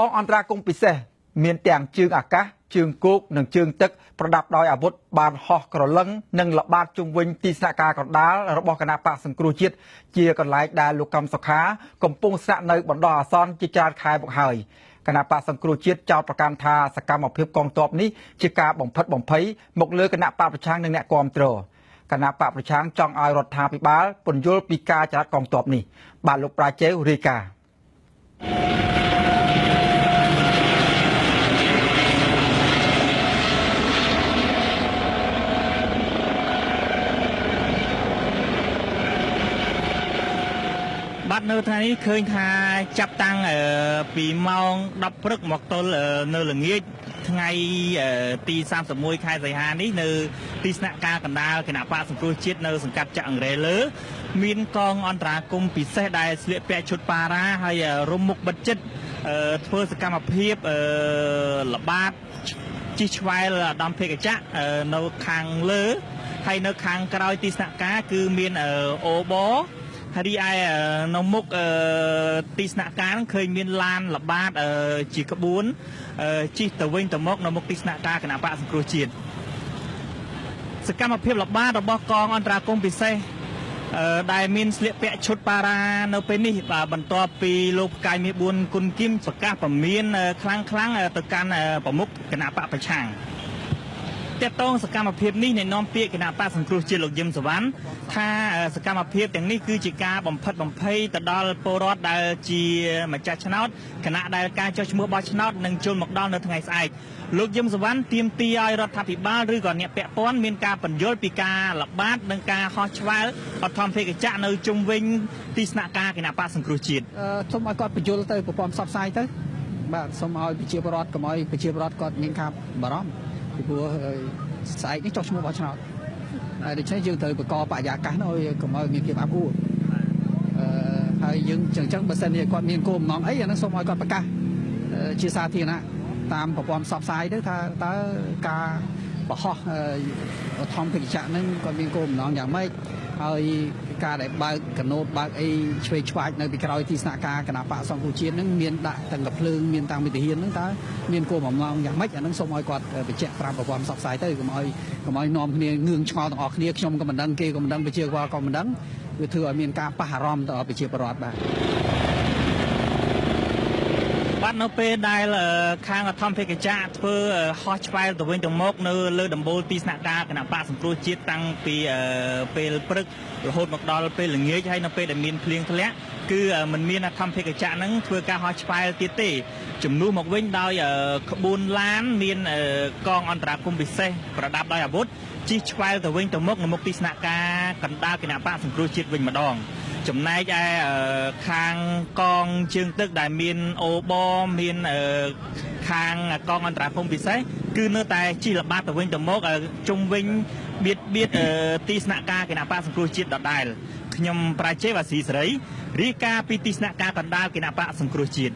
អន្តរាគមពិសេសមានទាំងជើងអាកាសជើងគោកនិងជើងទឹកប្រដាប់ដោយអាវុធបានហោះក្រឡឹងនិងល្បាតជុំវិញទីស្នាក់ការកណ្ដាលរបស់គណៈបកសង្គ្រោះជាតិជាកន្លែងដែលលោកកំសុខាកំពុងស្នាក់នៅបណ្ដោះអាសន្នជាច្រើនខែមកហើយគណៈបកសង្គ្រោះជាតិចោទប្រកាន់ថាសកម្មភាពកងទ័ពនេះជាការបំផិតបំភ័យមកលើគណៈបកប្រឆាំងនិងអ្នកគាំទ្រគណៈបកប្រឆាំងចង់ឲ្យរដ្ឋាភិបាលពន្យល់ពីការចល័តកងទ័ពនេះបាទលោកប្រាជេវរាយការណ៍បាទនៅថ្ងៃនេះឃើញថាចាប់តាំងពីម៉ោង 10 ព្រឹកមកទល់នៅល្ងាចថ្ងៃទី31 ខែសីហានេះនៅទីស្នាក់ការកណ្ដាលគណៈបកសង្គ្រោះជាតិនៅសង្កាត់ចាក់អង្រែលើមានកងអន្តរាគមន៍ពិសេសដែលស្លៀកពាក់ឈុតប៉ារ៉ាហើយរុំមុខបិទជិតធ្វើសកម្មភាពល្បាតជិះឆ្វែលអាដាមភេកចៈនៅខាងលើហើយនៅខាងក្រោយទីស្នាក់ការគឺមានអូបហើយឯនៅមុខទីស្នាក់ការឃើញមានឡានល្បាតជាក្បួនជិះទៅវិញទៅមកនៅមុខទីស្នាក់ការគណៈបកសង្គ្រោះជាតិសកម្មភាពល្បាតរបស់កងអន្តរាគមន៍ពិសេសដែលមានស្លៀកពាក់ឈុតប៉ារ៉ានៅពេលនេះបន្ទាប់ពីលោកផ្កាយមាស4គុណគឹមប្រកាសពមៀនខ្លាំងទៅកាន់ប្រមុខគណៈបកប្រឆាំងតើតងសកម្មភាពនេះនៃនាំពាក្យគណៈបកសង្គ្រោះជាតិលោកយឹមសវណ្ណថាសកម្មភាពទាំងនេះគឺជាការបំផិតបំភ័យទៅដល់ពលរដ្ឋដែលជាម្ចាស់ឆ្នោតគណៈដែលការចុះឈ្មោះបោះឆ្នោតនឹងជន់មកដល់នៅថ្ងៃស្អែកលោកយឹមសវណ្ណទាមទារឲ្យរដ្ឋាភិបាលឬក៏អ្នកពាក់ព័ន្ធមានការពន្យល់ពីការល្បាតនិងការហោះឆ្វែលអធម្មភេកចៈនៅជុំវិញទីស្នាក់ការគណៈបកសង្គ្រោះជាតិសូមឲ្យគាត់ពន្យល់ទៅប្រព័ន្ធផ្សព្វផ្សាយទៅបាទសូមឲ្យប្រជាពលរដ្ឋកុំឲ្យប្រជាពលរដ្ឋគាត់មានការបារម្ភពីព្រោះស្អែកនេះចុះឈ្មោះបោះឆ្នោតហើយដូច្នេះយើងត្រូវបង្កបរិយាកាសនោះឲ្យកុំឲ្យមានភាពអាប់អួរហើយយើងអញ្ចឹងបើសិនជាគាត់មានគោលបំណងអីអានោះសូមឲ្យគាត់ប្រកាសជាសាធារណៈតាមប្រព័ន្ធផ្សព្វផ្សាយទៅថាតើការបោះធម្មភេកចៈហ្នឹងគាត់មានគោលបំណងយ៉ាងម៉េចហើយការដែលបើកកណូតបើកអីឆ្វេងឆ្វាចនៅពីក្រោយទីស្នាក់ការគណៈបកសង្គ្រោះជាតិហ្នឹងមានដាក់ទាំងកភ្លើងមានទាំងមេធាវីហ្នឹងតើមានគោលបំណងយ៉ាងម៉េចអាហ្នឹងសូមឲ្យគាត់បញ្ជាក់ប្រាប់ប្រព័ន្ធផ្សព្វផ្សាយទៅកុំឲ្យនាំគ្នាងឿងឆ្ងល់ទាំងអស់គ្នាខ្ញុំក៏មិនដឹងគេក៏មិនដឹងប្រជាពលរដ្ឋក៏មិនដឹងវាធ្វើឲ្យមានការប៉ះអារម្មណ៍ទៅដល់ប្រជាពលរដ្ឋបាទនៅពេលដែលខាងអធម្មភេកចៈធ្វើហោះឆ្វែលទៅវិញទៅមកនៅលើដំបូលទីស្នាក់ការគណៈបកសង្គ្រោះជាតិតាំងពីពេលព្រឹករហូតមកដល់ពេលល្ងាចហើយនៅពេលដែលមានភ្លៀងធ្លាក់គឺมันមានអធម្មភេកចៈហ្នឹងធ្វើការហោះឆ្វែលទៀតទេជំនួសមកវិញដោយក្បួនឡានមានកងអន្តរាគមន៍ពិសេសប្រដាប់ដោយអាវុធជិះឆ្វែលទៅវិញទៅមកនៅមុខទីស្នាក់ការកណ្ដាលគណៈបកសង្គ្រោះជាតិវិញម្ដងចំណែកឯខាងកងជើងទឹកដែលមានអូបមានខាងកងអន្តរាគមន៍ពិសេសគឺនៅតែជិះល្បាតទៅវិញទៅមកជុំវិញបៀតទីស្នាក់ការគណៈបកសង្គ្រោះជាតិដដែលខ្ញុំប្រាជេវអាស៊ីសេរីរាយការណ៍ពីទីស្នាក់ការកណ្ដាលគណៈបកសង្គ្រោះជាតិ